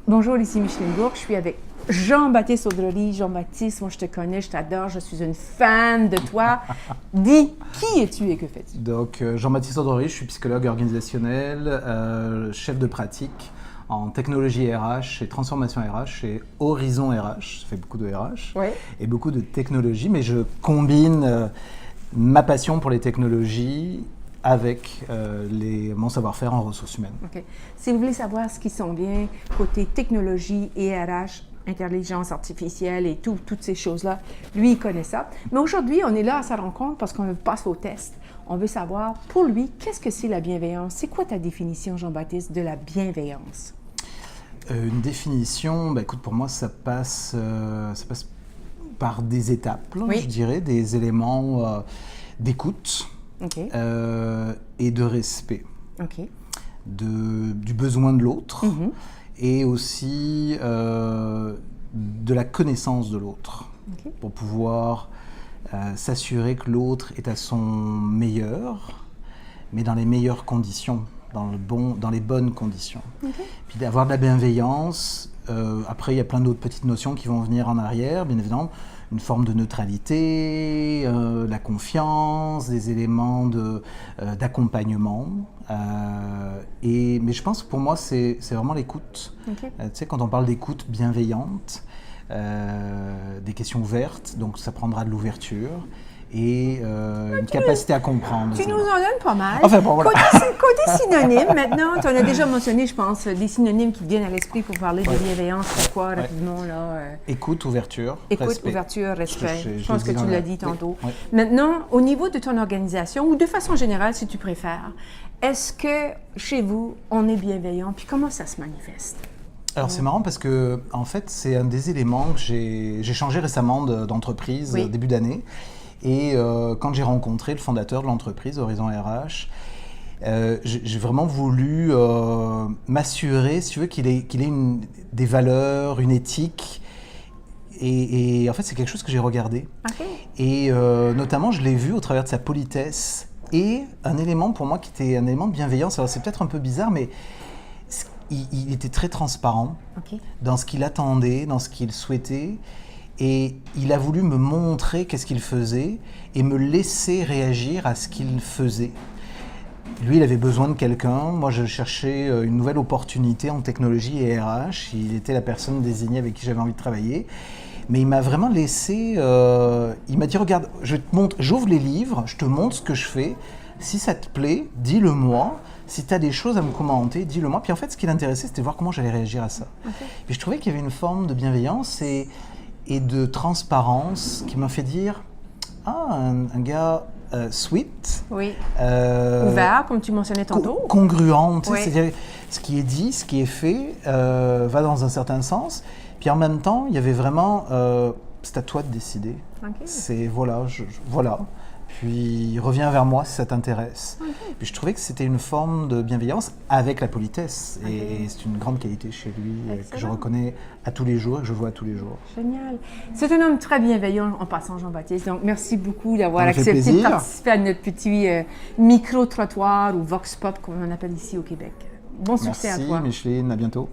Bonjour, ici Micheline Bourque. Je suis avec Jean-Baptiste Audrely. Jean-Baptiste, moi je te connais, je t'adore, je suis une fan de toi. Dis, qui es-tu et que fais-tu? Donc, Jean-Baptiste Audrely, je suis psychologue organisationnel, chef de pratique en technologie RH et transformation RH chez Horizon RH. Ça fait beaucoup de RH et beaucoup de technologie, mais je combine ma passion pour les technologies avec mon savoir-faire en ressources humaines. OK. Si vous voulez savoir ce qui s'en vient côté technologie et RH, intelligence artificielle et toutes ces choses-là, lui, il connaît ça. Mais aujourd'hui, on est là à sa rencontre parce qu'on passe au test. On veut savoir, pour lui, qu'est-ce que c'est la bienveillance? C'est quoi ta définition, Jean-Baptiste, de la bienveillance? Une définition, écoute, pour moi, ça passe par des étapes, je dirais, des éléments d'écoute. Okay. Et de respect, okay. Du besoin de l'autre et aussi de la connaissance de l'autre pour pouvoir s'assurer que l'autre est à son meilleur, mais dans les meilleures conditions, dans les bonnes conditions. Puis d'avoir de la bienveillance, après il y a plein d'autres petites notions qui vont venir en arrière, bien évidemment. Une forme de neutralité, la confiance, des éléments d'accompagnement. Mais je pense que pour moi, c'est vraiment l'écoute. Tu sais, quand on parle d'écoute bienveillante, des questions ouvertes, donc ça prendra de l'ouverture et une capacité à comprendre. Tu nous en donnes pas mal. Enfin, bon, voilà. Côté synonyme, maintenant, tu en as déjà mentionné, je pense, des synonymes qui viennent à l'esprit pour parler de bienveillance. C'est quoi, rapidement, là? Écoute, ouverture, respect. Ouverture, respect. Je pense que tu l'as dit tantôt. Oui. Maintenant, au niveau de ton organisation, ou de façon générale, si tu préfères, est-ce que, chez vous, on est bienveillant? Puis comment ça se manifeste? Alors, c'est marrant parce que, en fait, c'est un des éléments que j'ai changé récemment d'entreprise, début d'année. Et quand j'ai rencontré le fondateur de l'entreprise, Horizon RH, j'ai vraiment voulu m'assurer, si tu veux, qu'il ait des valeurs, une éthique. Et en fait, c'est quelque chose que j'ai regardé. Et notamment, je l'ai vu au travers de sa politesse et un élément pour moi qui était un élément de bienveillance. Alors, c'est peut-être un peu bizarre, mais il était très transparent dans ce qu'il attendait, dans ce qu'il souhaitait. Et il a voulu me montrer qu'est-ce qu'il faisait et me laisser réagir à ce qu'il faisait. Lui, il avait besoin de quelqu'un. Moi, je cherchais une nouvelle opportunité en technologie et RH. Il était la personne désignée avec qui j'avais envie de travailler. Mais il m'a vraiment laissé... il m'a dit, regarde, je te montre, j'ouvre les livres, je te montre ce que je fais. Si ça te plaît, dis-le-moi. Si tu as des choses à me commenter, dis-le-moi. Puis en fait, ce qui l'intéressait, c'était voir comment j'allais réagir à ça. Puis je trouvais qu'il y avait une forme de bienveillance et de transparence qui m'a fait dire « Ah, un gars sweet. » Ouvert, comme tu mentionnais tantôt. Congruent, c'est-à-dire ce qui est dit, ce qui est fait va dans un certain sens. Puis en même temps, il y avait vraiment « C'est à toi de décider. C'est voilà. Puis reviens vers moi si ça t'intéresse. Puis je trouvais que c'était une forme de bienveillance avec la politesse. Et c'est une grande qualité chez lui que je reconnais à tous les jours et que je vois à tous les jours. Génial. C'est un homme très bienveillant en passant, Jean-Baptiste. Donc merci beaucoup d'avoir accepté de participer à notre petit micro-trottoir ou vox pop, comme on appelle ici au Québec. Bon succès à toi. Merci Micheline, à bientôt.